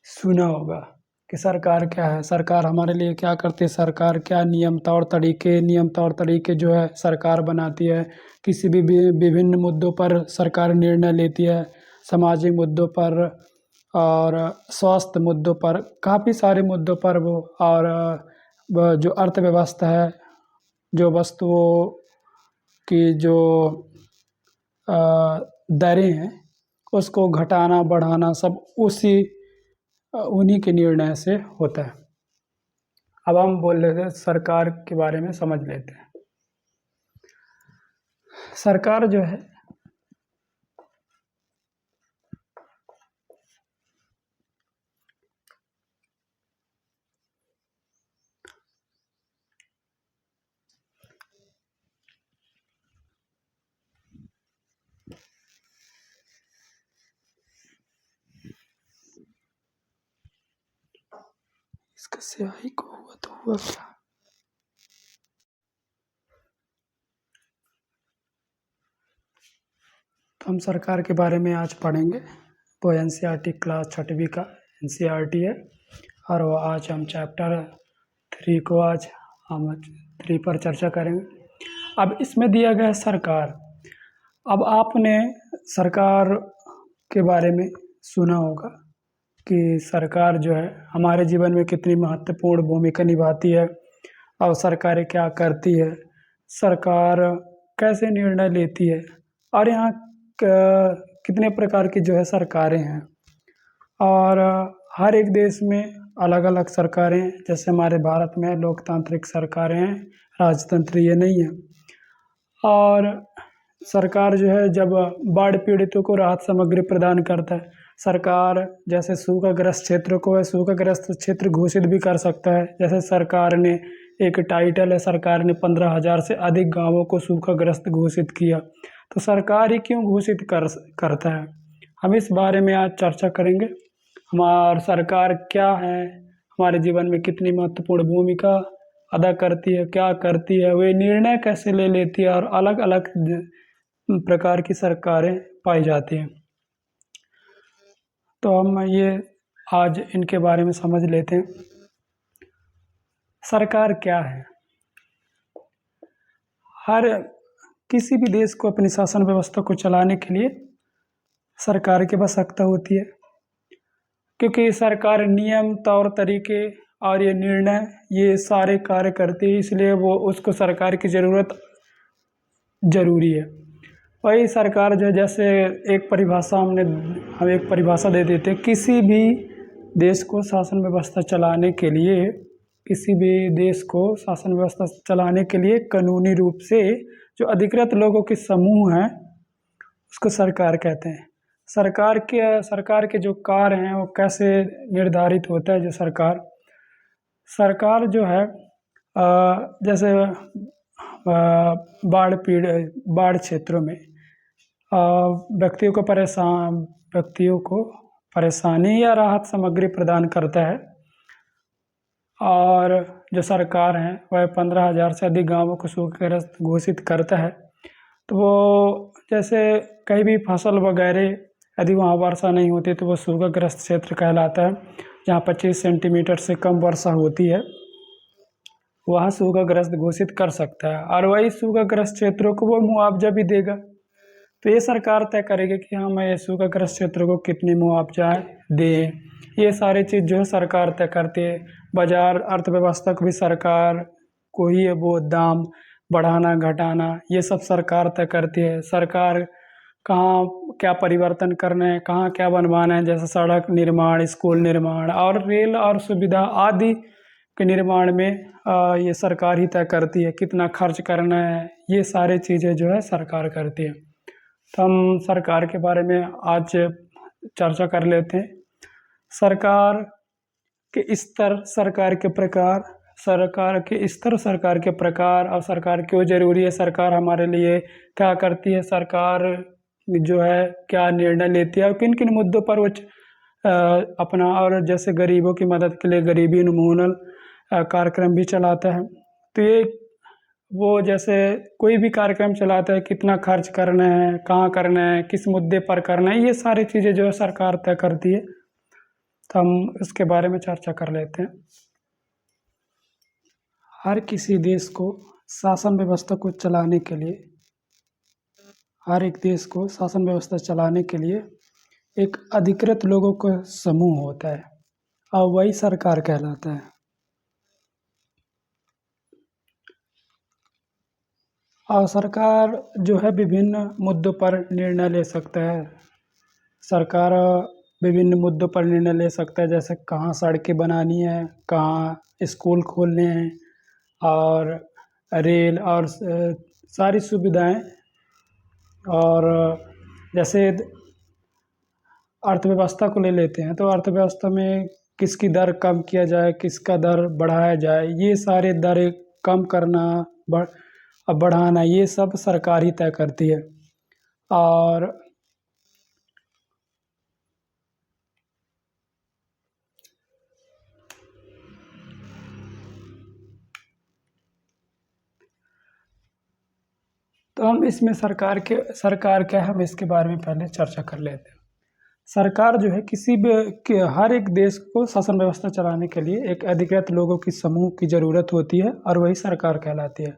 सुना होगा कि सरकार क्या है, सरकार हमारे लिए क्या करती है, सरकार क्या नियम तौर तरीके जो है सरकार बनाती है। किसी भी विभिन्न मुद्दों पर सरकार निर्णय लेती है, सामाजिक मुद्दों पर और स्वास्थ्य मुद्दों पर, काफ़ी सारे मुद्दों पर वो। और जो अर्थव्यवस्था है, जो वस्तुओं की जो दरें हैं, उसको घटाना बढ़ाना सब उन्हीं के निर्णय से होता है। अब हम बोल लेते हैं सरकार के बारे में, समझ लेते हैं। सरकार जो है इसका स्याही को हुआ तो हुआ क्या। तो हम सरकार के बारे में आज पढ़ेंगे। वो एनसीईआरटी क्लास 6वीं का एनसीईआरटी है, और वो आज हम चैप्टर 3 को आज हम 3 पर चर्चा करेंगे। अब इसमें दिया गया है सरकार। अब आपने सरकार के बारे में सुना होगा कि सरकार जो है हमारे जीवन में कितनी महत्वपूर्ण भूमिका निभाती है, और सरकारें क्या करती है, सरकार कैसे निर्णय लेती है, और यहाँ कितने प्रकार की जो है सरकारें हैं। और हर एक देश में अलग अलग सरकारें हैं। जैसे हमारे भारत में लोकतांत्रिक सरकारें हैं, राजतंत्र ये नहीं है। और सरकार जो है जब बाढ़ पीड़ितों को राहत सामग्री प्रदान करता है, सरकार जैसे सूखाग्रस्त क्षेत्र को है सूखाग्रस्त क्षेत्र घोषित भी कर सकता है। जैसे सरकार ने एक टाइटल है, सरकार ने 15,000 से अधिक गांवों को सूखाग्रस्त घोषित किया। तो सरकार ही क्यों घोषित करता है, हम इस बारे में आज चर्चा करेंगे। हमारी सरकार क्या है, हमारे जीवन में कितनी महत्वपूर्ण भूमिका अदा करती है, क्या करती है, वे निर्णय कैसे ले लेती है, और अलग अलग प्रकार की सरकारें पाई जाती हैं। तो हम ये आज इनके बारे में समझ लेते हैं। सरकार क्या है। हर किसी भी देश को अपनी शासन व्यवस्था को चलाने के लिए सरकार की आवश्यकता होती है, क्योंकि सरकार नियम तौर तरीके और ये निर्णय ये सारे कार्य करती है, इसलिए वो उसको सरकार की ज़रूरत ज़रूरी है। वही सरकार जो जैसे एक परिभाषा हम एक परिभाषा दे देते हैं, किसी भी देश को शासन व्यवस्था चलाने के लिए, किसी भी देश को शासन व्यवस्था चलाने के लिए कानूनी रूप से जो अधिकृत लोगों के समूह हैं उसको सरकार कहते हैं। सरकार के जो कार्य हैं वो कैसे निर्धारित होता है। जो सरकार जो है जैसे बाढ़ क्षेत्रों में व्यक्तियों को परेशानी या राहत सामग्री प्रदान करता है। और जो सरकार है वह 15,000 से अधिक गांवों को सूखाग्रस्त घोषित करता है। तो वो जैसे कहीं भी फसल वगैरह यदि वहाँ वर्षा नहीं होती तो वो सूखाग्रस्त क्षेत्र कहलाता है। जहाँ 25 सेंटीमीटर से कम वर्षा होती है वहाँ सूखाग्रस्त घोषित कर सकता है, और वही सूखाग्रस्त क्षेत्रों को वो मुआवजा भी देगा। तो ये सरकार तय करेगी कि हम ये सूखाग्रस्त क्षेत्रों को कितनी मुआवजा दें। ये सारी चीज़ जो है सरकार तय करती है। बाजार अर्थव्यवस्था को भी सरकार को ही वो दाम बढ़ाना घटाना ये सब सरकार तय करती है। सरकार कहाँ क्या परिवर्तन करना है, कहाँ क्या बनवाना है, जैसे सड़क निर्माण, स्कूल निर्माण और रेल और सुविधा आदि के निर्माण में ये सरकार ही तय करती है। कितना खर्च करना है, ये सारी चीज़ें जो है सरकार करती है। तो हम सरकार के बारे में आज चर्चा कर लेते हैं। सरकार के स्तर, सरकार के प्रकार, सरकार के प्रकार और सरकार क्यों ज़रूरी है, सरकार हमारे लिए क्या करती है, सरकार जो है क्या निर्णय लेती है और किन किन मुद्दों पर वो अपना, और जैसे गरीबों की मदद के लिए गरीबी उन्मूलन कार्यक्रम भी चलाता है। तो ये वो जैसे कोई भी कार्यक्रम चलाता है, कितना खर्च करना है, कहाँ करना है, किस मुद्दे पर करना है, ये सारी चीज़ें जो है सरकार तय करती है। तो हम इसके बारे में चर्चा कर लेते हैं। हर किसी देश को शासन व्यवस्था को चलाने के लिए हर एक देश को शासन व्यवस्था चलाने के लिए एक अधिकृत लोगों का समूह होता है और वही सरकार कहलाता है। और सरकार जो है विभिन्न मुद्दों पर निर्णय ले सकता है। सरकार विभिन्न मुद्दों पर निर्णय ले सकता है, जैसे कहाँ सड़कें बनानी है, कहाँ स्कूल खोलने हैं और रेल और सारी सुविधाएं। और जैसे अर्थव्यवस्था को ले लेते हैं तो अर्थव्यवस्था में किसकी दर कम किया जाए, किसका दर बढ़ाया जाए, ये सारे दरें कम करना, बढ़ाना, ये सब सरकार ही तय करती है। और तो हम इसमें सरकार क्या है, हम इसके बारे में पहले चर्चा कर लेते हैं। सरकार जो है किसी भी हर एक देश को शासन व्यवस्था चलाने के लिए एक अधिकृत लोगों की समूह की ज़रूरत होती है और वही सरकार कहलाती है।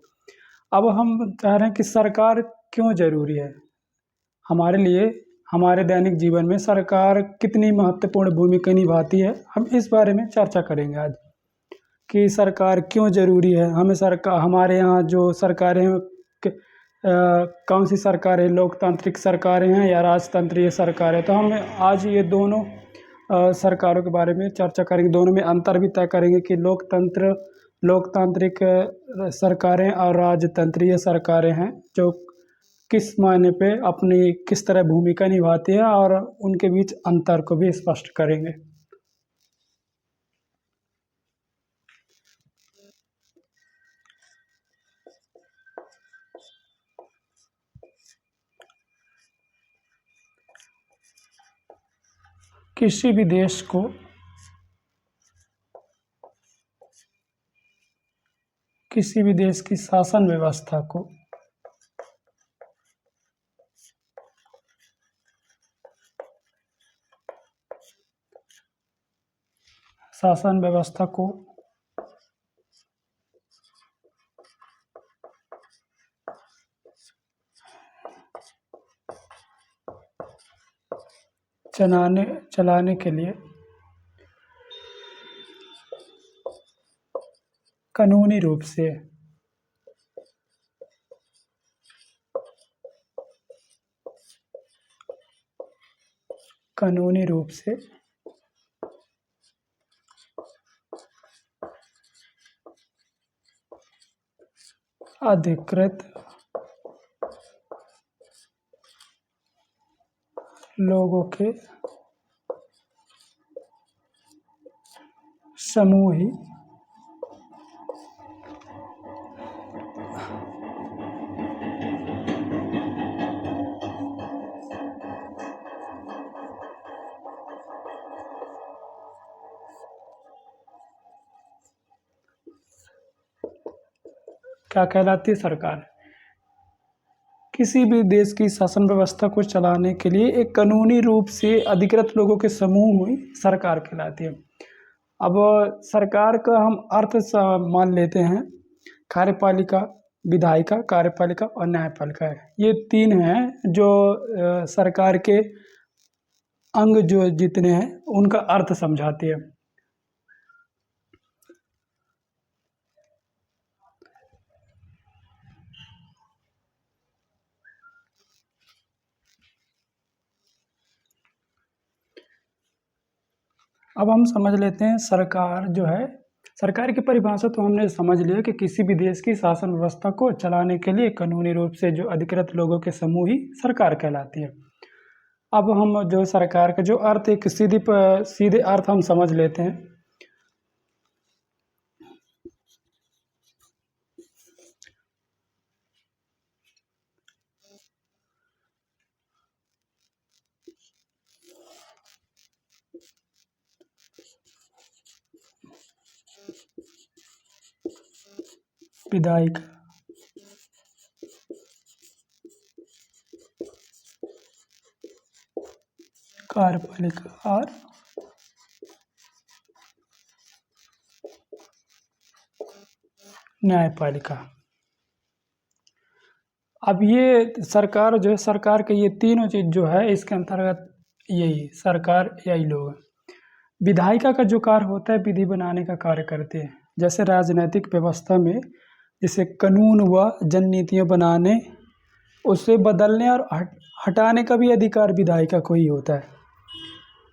अब हम चाह रहे हैं कि सरकार क्यों ज़रूरी है हमारे लिए, हमारे दैनिक जीवन में सरकार कितनी महत्वपूर्ण भूमिका निभाती है, हम इस बारे में चर्चा करेंगे आज कि सरकार क्यों ज़रूरी है। हमें सरकार, हमारे यहाँ जो सरकारें हैं कौन सी सरकारें, लोकतांत्रिक सरकारें हैं या राजतंत्रीय सरकारें। तो हम आज ये दोनों सरकारों के बारे में चर्चा करेंगे, दोनों में अंतर भी तय करेंगे कि लोकतांत्रिक सरकारें और राजतंत्रीय सरकारें हैं जो किस मायने पे अपनी किस तरह भूमिका निभाती है, और उनके बीच अंतर को भी स्पष्ट करेंगे। किसी भी देश को किसी भी देश की शासन व्यवस्था को शासन व्यवस्था को चलाने के लिए कानूनी रूप से अधिकृत लोगों के समूह ही क्या कहलाती है, सरकार। किसी भी देश की शासन व्यवस्था को चलाने के लिए एक कानूनी रूप से अधिकृत लोगों के समूह ही सरकार कहलाती है। अब सरकार का हम अर्थ मान लेते हैं, कार्यपालिका, विधायिका, कार्यपालिका और न्यायपालिका है। ये तीन हैं जो सरकार के अंग जो जितने हैं उनका अर्थ समझाती है। अब हम समझ लेते हैं सरकार जो है, सरकार की परिभाषा तो हमने समझ लिया कि किसी भी देश की शासन व्यवस्था को चलाने के लिए कानूनी रूप से जो अधिकृत लोगों के समूह ही सरकार कहलाती है। अब हम जो सरकार का जो अर्थ, एक सीधे अर्थ हम समझ लेते हैं। विधायिका, कार्यपालिका और न्यायपालिका। अब ये सरकार जो है, सरकार के ये तीनों चीज़ जो है इसके अंतर्गत यही सरकार यही लोग हैं। विधायिका का जो कार्य होता है विधि बनाने का कार्य करते हैं। जैसे राजनीतिक व्यवस्था में जैसे कानून व जननीतियाँ बनाने, उसे बदलने और हटाने का भी अधिकार विधायिका को ही होता है।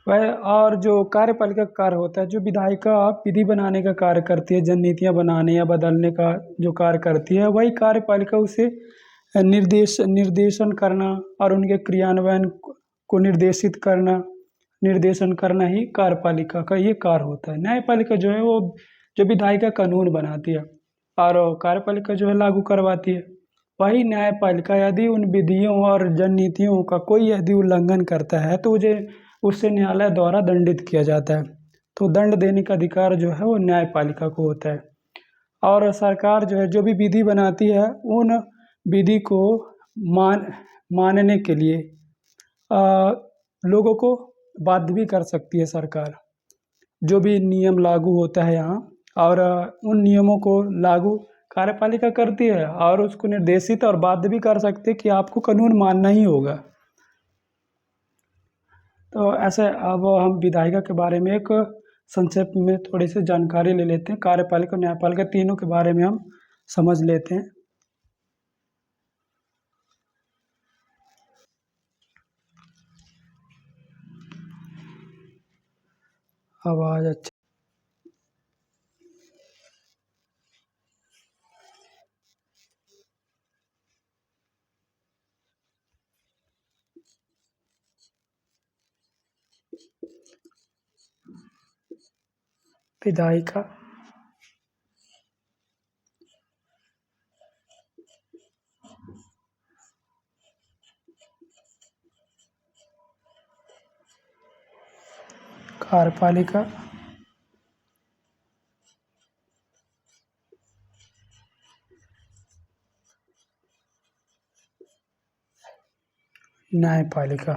वह और जो कार्यपालिका का कार्य होता है, जो विधायिका विधि बनाने का कार्य करती है, जननीतियाँ बनाने या बदलने का जो कार्य करती है, वही कार्यपालिका उसे निर्देशन करना और उनके क्रियान्वयन को निर्देशन करना ही कार्यपालिका का ये कार्य होता है। न्यायपालिका जो है वो जो विधायिका कानून बनाती है और कार्यपालिका जो है लागू करवाती है। वही न्यायपालिका यदि उन विधियों और जननीतियों का कोई यदि उल्लंघन करता है तो उससे न्यायालय द्वारा दंडित किया जाता है। तो दंड देने का अधिकार जो है वो न्यायपालिका को होता है। और सरकार जो है जो भी विधि बनाती है उन विधि को मानने के लिए लोगों को बाध्य भी कर सकती है सरकार। जो भी नियम लागू होता है यहाँ और उन नियमों को लागू कार्यपालिका करती है और उसको निर्देशित और बाध्य भी कर सकती है कि आपको कानून मानना ही होगा। तो ऐसे अब हम विधायिका के बारे में एक संक्षेप में थोड़ी सी जानकारी ले लेते हैं। कार्यपालिका और न्यायपालिका तीनों के बारे में हम समझ लेते हैं। आवाज़ अच्छा। विधायिका कार्यपालिका न्यायपालिका।